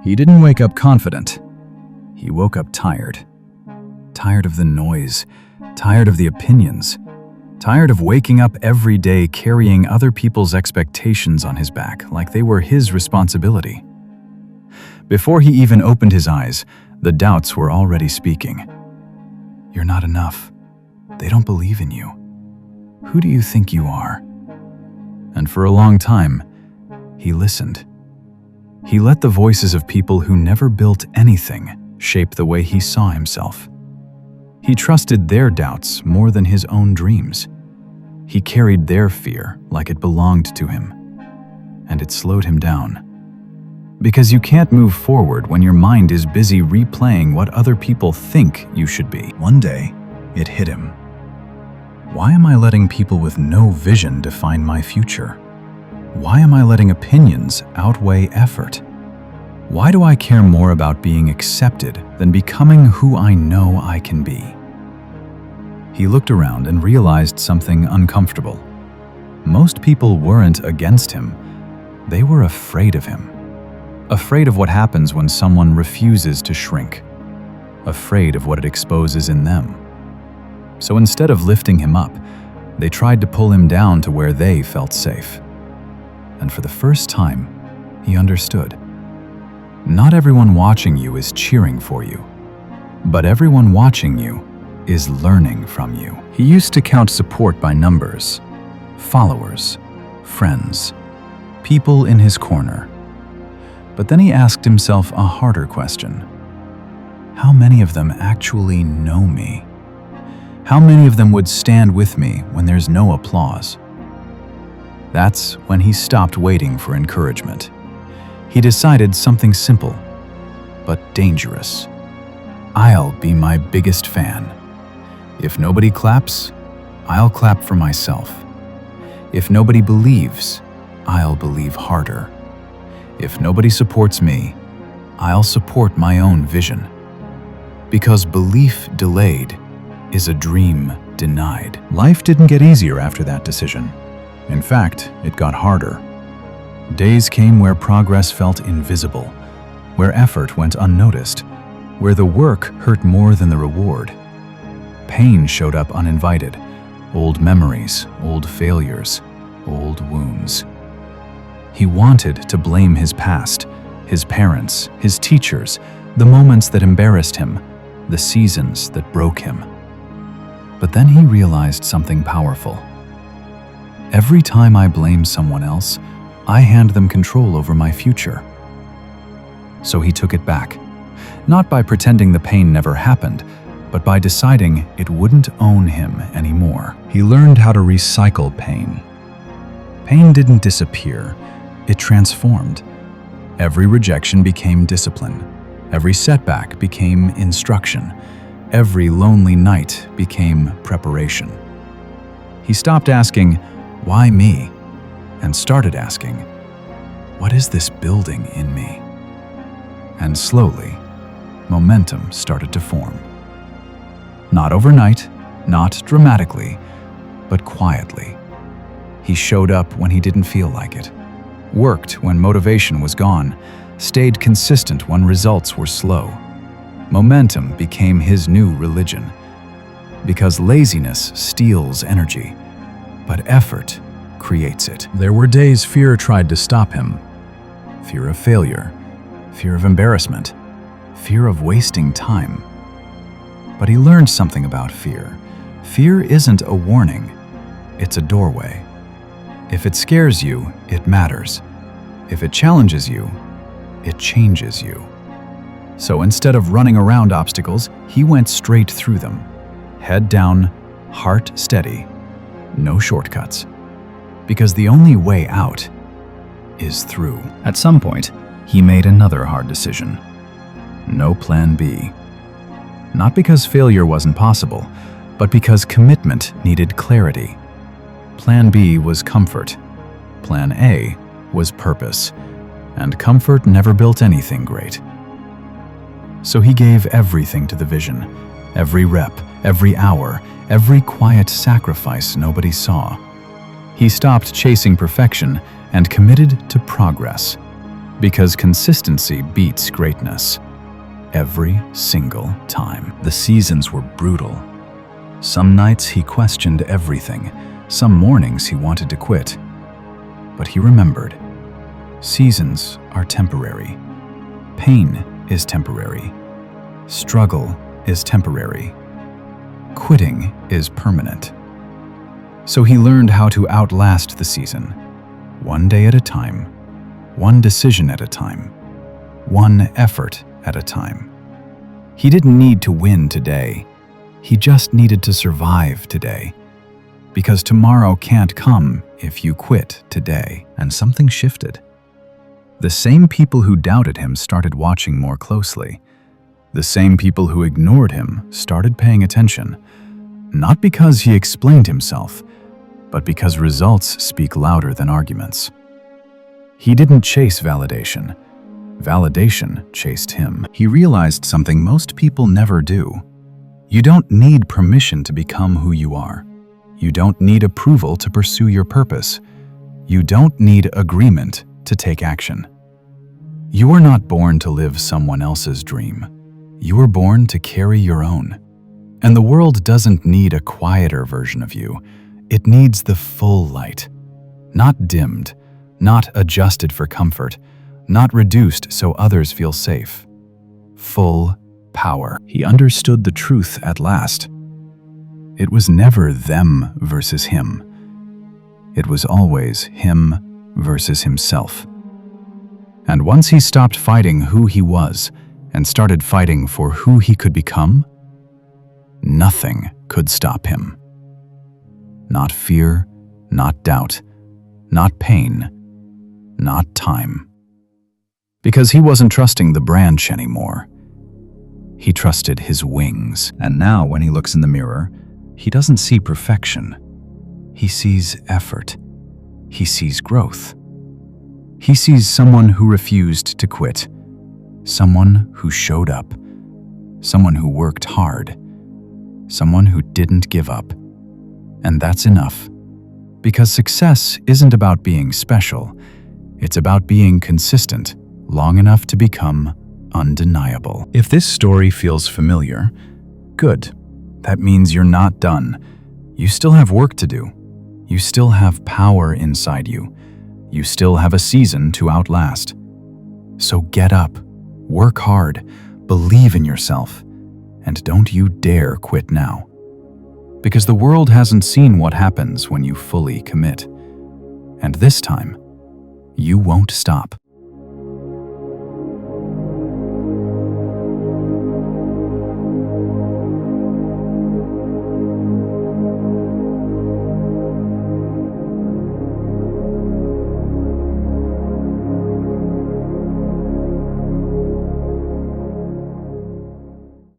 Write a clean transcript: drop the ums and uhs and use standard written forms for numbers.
He didn't wake up confident. He woke up tired. Tired of the noise, tired of the opinions, tired of waking up every day carrying other people's expectations on his back like they were his responsibility. Before he even opened his eyes, the doubts were already speaking. You're not enough. They don't believe in you. Who do you think you are? And for a long time, he listened. He let the voices of people who never built anything shape the way he saw himself. He trusted their doubts more than his own dreams. He carried their fear like it belonged to him, and it slowed him down. Because you can't move forward when your mind is busy replaying what other people think you should be. One day, it hit him. Why am I letting people with no vision define my future? Why am I letting opinions outweigh effort? Why do I care more about being accepted than becoming who I know I can be? He looked around and realized something uncomfortable. Most people weren't against him. They were afraid of him. Afraid of what happens when someone refuses to shrink. Afraid of what it exposes in them. So instead of lifting him up, they tried to pull him down to where they felt safe. And for the first time, he understood. Not everyone watching you is cheering for you, but everyone watching you is learning from you. He used to count support by numbers, followers, friends, people in his corner. But then he asked himself a harder question. How many of them actually know me? How many of them would stand with me when there's no applause? That's when he stopped waiting for encouragement. He decided something simple, but dangerous. I'll be my biggest fan. If nobody claps, I'll clap for myself. If nobody believes, I'll believe harder. If nobody supports me, I'll support my own vision. Because belief delayed is a dream denied. Life didn't get easier after that decision. In fact, it got harder. Days came where progress felt invisible, where effort went unnoticed, where the work hurt more than the reward. Pain showed up uninvited, old memories, old failures, old wounds. He wanted to blame his past, his parents, his teachers, the moments that embarrassed him, the seasons that broke him. But then he realized something powerful. Every time I blame someone else, I hand them control over my future. So he took it back, not by pretending the pain never happened, but by deciding it wouldn't own him anymore. He learned how to recycle pain. Pain didn't disappear, it transformed. Every rejection became discipline. Every setback became instruction. Every lonely night became preparation. He stopped asking, "Why me?" and started asking, "What is this building in me?" And slowly, momentum started to form. Not overnight, not dramatically, but quietly. He showed up when he didn't feel like it, worked when motivation was gone, stayed consistent when results were slow. Momentum became his new religion. Because laziness steals energy, but effort creates it. There were days fear tried to stop him. Fear of failure, fear of embarrassment, fear of wasting time. But he learned something about fear. Fear isn't a warning, it's a doorway. If it scares you, it matters. If it challenges you, it changes you. So instead of running around obstacles, he went straight through them. Head down, heart steady, no shortcuts. Because the only way out is through. At some point, he made another hard decision. No plan B. Not because failure wasn't possible, but because commitment needed clarity. Plan B was comfort. Plan A was purpose. And comfort never built anything great. So he gave everything to the vision. Every rep, every hour, every quiet sacrifice nobody saw. He stopped chasing perfection and committed to progress. Because consistency beats greatness. Every single time. The seasons were brutal. Some nights he questioned everything. Some mornings he wanted to quit. But he remembered. Seasons are temporary. Pain is temporary. Struggle is temporary. Quitting is permanent. So he learned how to outlast the season, one day at a time, one decision at a time, one effort at a time. He didn't need to win today. He just needed to survive today. Because tomorrow can't come if you quit today. And something shifted. The same people who doubted him started watching more closely. The same people who ignored him started paying attention. Not because he explained himself, but because results speak louder than arguments. He didn't chase validation. Validation chased him. He realized something most people never do. You don't need permission to become who you are. You don't need approval to pursue your purpose. You don't need agreement to take action. You are not born to live someone else's dream. You were born to carry your own. And the world doesn't need a quieter version of you. It needs the full light. Not dimmed, not adjusted for comfort, not reduced so others feel safe. Full power. He understood the truth at last. It was never them versus him. It was always him versus himself. And once he stopped fighting who he was and started fighting for who he could become, nothing could stop him. Not fear, not doubt, not pain, not time. Because he wasn't trusting the branch anymore. He trusted his wings. And now when he looks in the mirror, he doesn't see perfection. He sees effort. He sees growth. He sees someone who refused to quit. Someone who showed up. Someone who worked hard. Someone who didn't give up. And that's enough. Because success isn't about being special. It's about being consistent, long enough to become undeniable. If this story feels familiar, good. That means you're not done. You still have work to do. You still have power inside you. You still have a season to outlast. So get up, work hard, believe in yourself, and don't you dare quit now. Because the world hasn't seen what happens when you fully commit. And this time, you won't stop.